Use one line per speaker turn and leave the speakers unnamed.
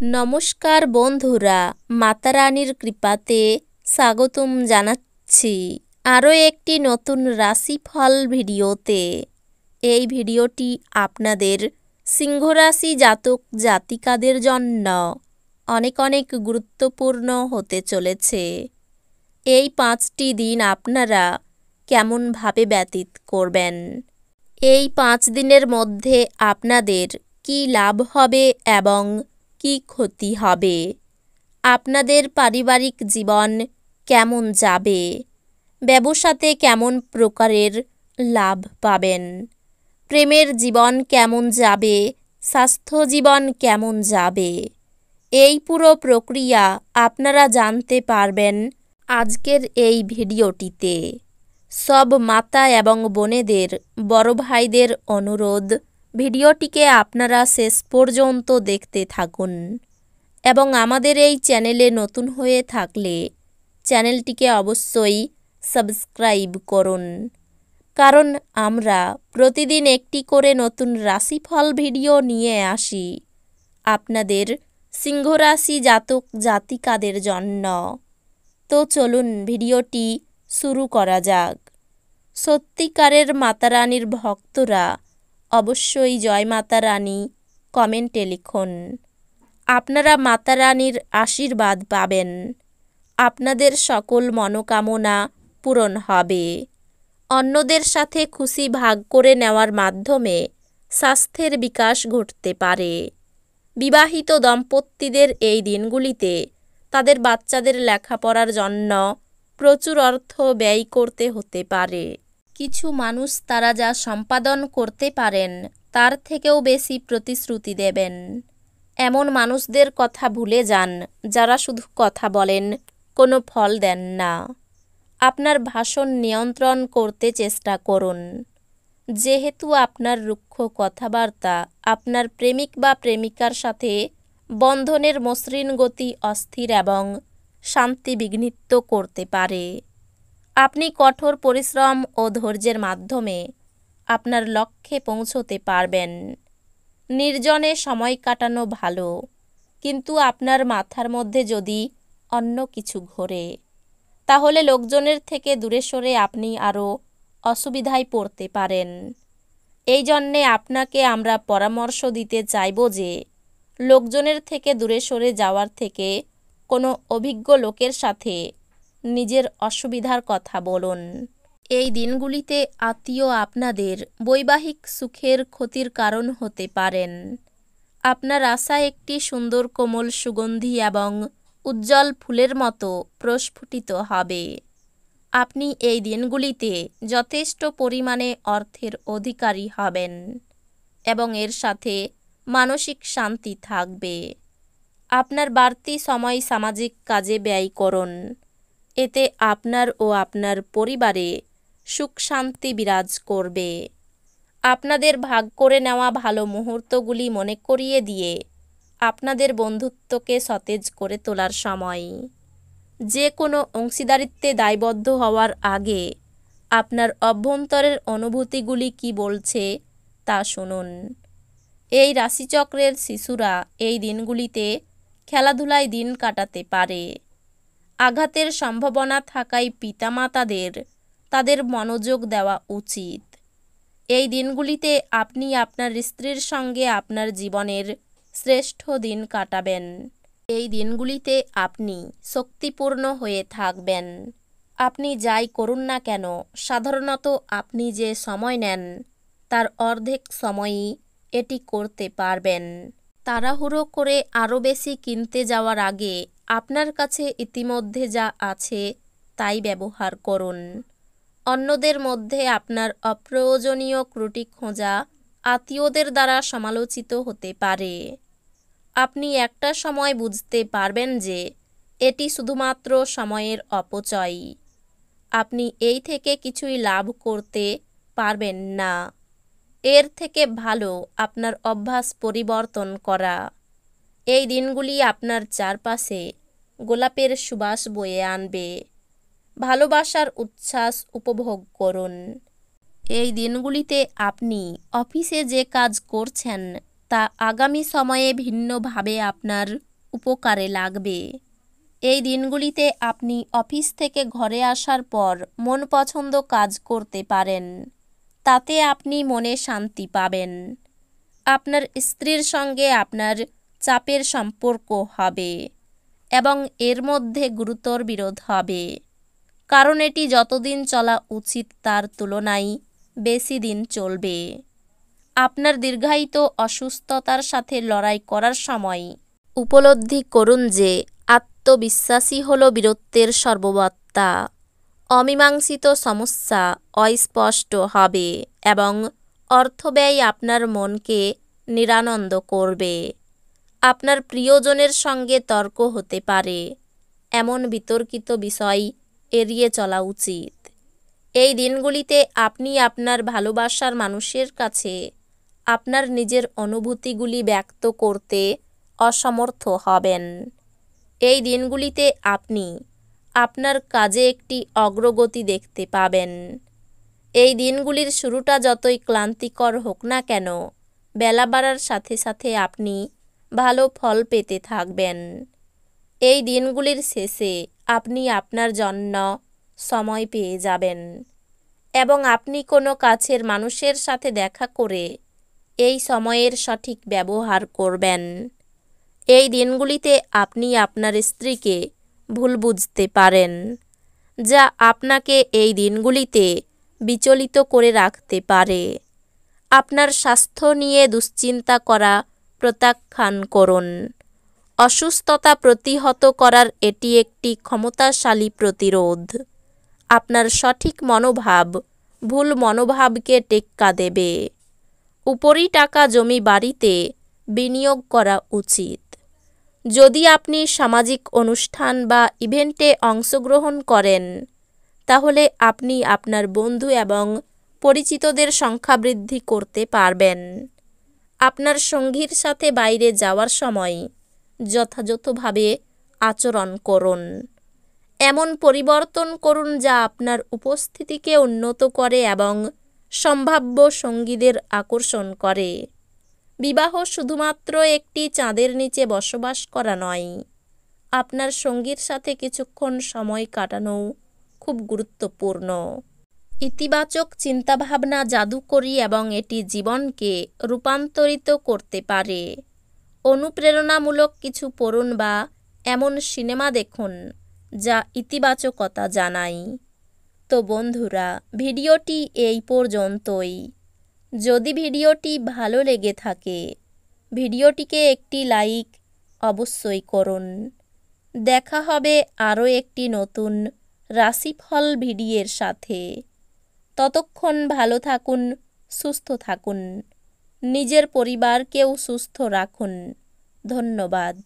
নমস্কার বন্ধুরা, মাতা রানীর কৃপাতে স্বাগতম জানাচ্ছি আরও একটি নতুন রাশিফল ভিডিওতে। এই ভিডিওটি আপনাদের সিংহ রাশি জাতক জাতিকাদের জন্য অনেক অনেক গুরুত্বপূর্ণ হতে চলেছে। এই 5টি দিন আপনারা কেমনভাবে ব্যতীত করবেন, এই 5 দিনের মধ্যে আপনাদের কি লাভ হবে এবং কি ক্ষতি হবে, আপনাদের পারিবারিক জীবন কেমন যাবে, ব্যবসাতে কেমন প্রকারের লাভ পাবেন, প্রেমের জীবন কেমন যাবে, স্বাস্থ্য জীবন কেমন যাবে, এই পুরো প্রক্রিয়া আপনারা জানতে পারবেন আজকের এই ভিডিওটিতে। সব মাতা এবং বোনেদের, বড় ভাইদের অনুরোধ, ভিডিওটিকে আপনারা শেষ পর্যন্ত দেখতে থাকুন এবং আমাদের এই চ্যানেলে নতুন হয়ে থাকলে চ্যানেলটিকে অবশ্যই সাবস্ক্রাইব করুন, কারণ আমরা প্রতিদিন একটি করে নতুন রাশিফল ভিডিও নিয়ে আসি আপনাদের সিংহ রাশি জাতক জাতিকাদের জন্য। তো চলুন ভিডিওটি শুরু করা যাক। সত্যিকারের মাতা রানীর ভক্তরা অবশ্যই জয় মাতা রানী কমেন্টে লিখুন। আপনারা মাতা রানীর আশীর্বাদ পাবেন, আপনাদের সকল মনোকামনা পূরণ হবে। অন্যদের সাথে খুশি ভাগ করে নেওয়ার মাধ্যমে স্বাস্থ্যের বিকাশ ঘটতে পারে। বিবাহিত দম্পতিদের এই দিনগুলিতে তাদের বাচ্চাদের লেখাপড়ার জন্য প্রচুর অর্থ ব্যয় করতে হতে পারে। কিছু মানুষ তারা যা সম্পাদন করতে পারেন তার থেকেও বেশি প্রতিশ্রুতি দেবেন। এমন মানুষদের কথা ভুলে যান যারা শুধু কথা বলেন, কোনো ফল দেন না। আপনার ভাষণ নিয়ন্ত্রণ করতে চেষ্টা করুন, যেহেতু আপনার রুক্ষ কথাবার্তা আপনার প্রেমিক বা প্রেমিকার সাথে বন্ধনের মসৃণ গতি অস্থির এবং শান্তি বিঘ্নিত করতে পারে। আপনি কঠোর পরিশ্রম ও ধৈর্যের মাধ্যমে আপনার লক্ষ্যে পৌঁছতে পারবেন। নির্জনে সময় কাটানো ভালো, কিন্তু আপনার মাথার মধ্যে যদি অন্য কিছু ঘোরে তাহলে লোকজনের থেকে দূরে সরে আপনি আরও অসুবিধায় পড়তে পারেন। এই জন্যে আপনাকে আমরা পরামর্শ দিতে চাইব যে লোকজনের থেকে দূরে সরে যাওয়ার থেকে কোনো অভিজ্ঞ লোকের সাথে নিজের অসুবিধার কথা বলুন। এই দিনগুলিতে আত্মীয় আপনাদের বৈবাহিক সুখের ক্ষতির কারণ হতে পারেন। আপনার আশা একটি সুন্দর কোমল সুগন্ধি এবং উজ্জ্বল ফুলের মতো প্রস্ফুটিত হবে। আপনি এই দিনগুলিতে যথেষ্ট পরিমাণে অর্থের অধিকারী হবেন এবং এর সাথে মানসিক শান্তি থাকবে। আপনার বাড়তি সময় সামাজিক কাজে ব্যয় করুন, এতে আপনার ও আপনার পরিবারে সুখ শান্তি বিরাজ করবে। আপনাদের ভাগ করে নেওয়া ভালো মুহূর্তগুলি মনে করিয়ে দিয়ে আপনাদের বন্ধুত্বকে সতেজ করে তোলার সময়। যে কোনো অংশীদারিত্বে দায়বদ্ধ হওয়ার আগে আপনার অভ্যন্তরের অনুভূতিগুলি কি বলছে তা শুনুন। এই রাশিচক্রের শিশুরা এই দিনগুলিতে খেলাধুলায় দিন কাটাতে পারে। আঘাতের সম্ভাবনা থাকায় পিতামাতাদের তাদের মনোযোগ দেওয়া উচিত। এই দিনগুলিতে আপনি আপনার স্ত্রীর সঙ্গে আপনার জীবনের শ্রেষ্ঠ দিন কাটাবেন। এই দিনগুলিতে আপনি শক্তিপূর্ণ হয়ে থাকবেন। আপনি যাই করুন না কেন, সাধারণত আপনি যে সময় নেন তার অর্ধেক সময়ই এটি করতে পারবেন। তাড়াহুড়ো করে আরও বেশি কিনতে যাওয়ার আগে আপনার কাছে ইতিমধ্যে যা আছে তাই ব্যবহার করুন। অন্যদের মধ্যে আপনার অপ্রয়োজনীয় ত্রুটি খোঁজা আত্মীয়দের দ্বারা সমালোচিত হতে পারে। আপনি একটা সময় বুঝতে পারবেন যে এটি শুধুমাত্র সময়ের অপচয়। আপনি এই থেকে কিছুই লাভ করতে পারবেন না। এর থেকে ভালো আপনার অভ্যাস পরিবর্তন করা। এই দিনগুলি আপনার চারপাশে গোলাপের সুবাস বয়ে আনবে। ভালোবাসার উচ্ছ্বাস উপভোগ করুন। এই দিনগুলিতে আপনি অফিসে যে কাজ করছেন তা আগামী সময়ে ভিন্নভাবে আপনার উপকারে লাগবে। এই দিনগুলিতে আপনি অফিস থেকে ঘরে আসার পর মন পছন্দ কাজ করতে পারেন। তাতে আপনি মনে শান্তি পাবেন। আপনার স্ত্রীর সঙ্গে আপনার চাপের সম্পর্ক হবে এবং এর মধ্যে গুরুতর বিরোধ হবে, কারণ এটি যতদিন চলা উচিত তার তুলনায় বেশি দিন চলবে। আপনার দীর্ঘায়িত অসুস্থতার সাথে লড়াই করার সময় উপলব্ধি করুন যে আত্মবিশ্বাসী হল বীরত্বের সর্ববত্তা। অমীমাংসিত সমস্যা অস্পষ্ট হবে এবং অর্থব্যয় আপনার মনকে নিরানন্দ করবে। আপনার প্রিয়জনের সঙ্গে তর্ক হতে পারে, এমন বিতর্কিত বিষয় এড়িয়ে চলা উচিত। এই দিনগুলিতে আপনি আপনার ভালোবাসার মানুষের কাছে আপনার নিজের অনুভূতিগুলি ব্যক্ত করতে অসমর্থ হবেন। এই দিনগুলিতে আপনি আপনার কাজে একটি অগ্রগতি দেখতে পাবেন। এই দিনগুলির শুরুটা যতই ক্লান্তিকর হোক না কেন, বেলা বাড়ার সাথে সাথে আপনি ভালো ফল পেতে থাকবেন। এই দিনগুলির শেষে আপনি আপনার জন্য সময় পেয়ে যাবেন এবং আপনি কোনো কাছের মানুষের সাথে দেখা করে এই সময়ের সঠিক ব্যবহার করবেন। এই দিনগুলিতে আপনি আপনার স্ত্রীকে ভুল বুঝতে পারেন, যা আপনাকে এই দিনগুলিতে বিচলিত করে রাখতে পারে। আপনার স্বাস্থ্য নিয়ে দুশ্চিন্তা করা প্রত্যাখ্যান করুন। অসুস্থতা প্রতিহত করার এটি একটি ক্ষমতাশালী প্রতিরোধ। আপনার সঠিক মনোভাব ভুল মনোভাবকে টেক্কা দেবে। উপরি টাকা জমি বাড়িতে বিনিয়োগ করা উচিত। যদি আপনি সামাজিক অনুষ্ঠান বা ইভেন্টে অংশগ্রহণ করেন, তাহলে আপনি আপনার বন্ধু এবং পরিচিতদের সংখ্যা বৃদ্ধি করতে পারবেন। আপনার সঙ্গীর সাথে বাইরে যাওয়ার সময় যথাযথভাবে আচরণ করুন। এমন পরিবর্তন করুন যা আপনার উপস্থিতিকে উন্নত করে এবং সম্ভাব্য সঙ্গীদের আকর্ষণ করে। বিবাহ শুধুমাত্র একটি চাঁদের নিচে বসবাস করা নয়, আপনার সঙ্গীর সাথে কিছুক্ষণ সময় কাটানো খুব গুরুত্বপূর্ণ। ইতিবাচক চিন্তাভাবনা জাদুকরী এবং এটি জীবনকে রূপান্তরিত করতে পারে। অনুপ্রেরণামূলক কিছু পড়ুন বা এমন সিনেমা দেখুন যা ইতিবাচকতা জানায়। তো বন্ধুরা, ভিডিওটি এই পর্যন্তই। যদি ভিডিওটি ভালো লেগে থাকে, ভিডিওটিকে একটি লাইক অবশ্যই করুন। দেখা হবে আরও একটি নতুন রাশিফল ভিডিওর সাথে। ততক্ষণ ভালো থাকুন, সুস্থ থাকুন, নিজের পরিবারকেও সুস্থ রাখুন। ধন্যবাদ।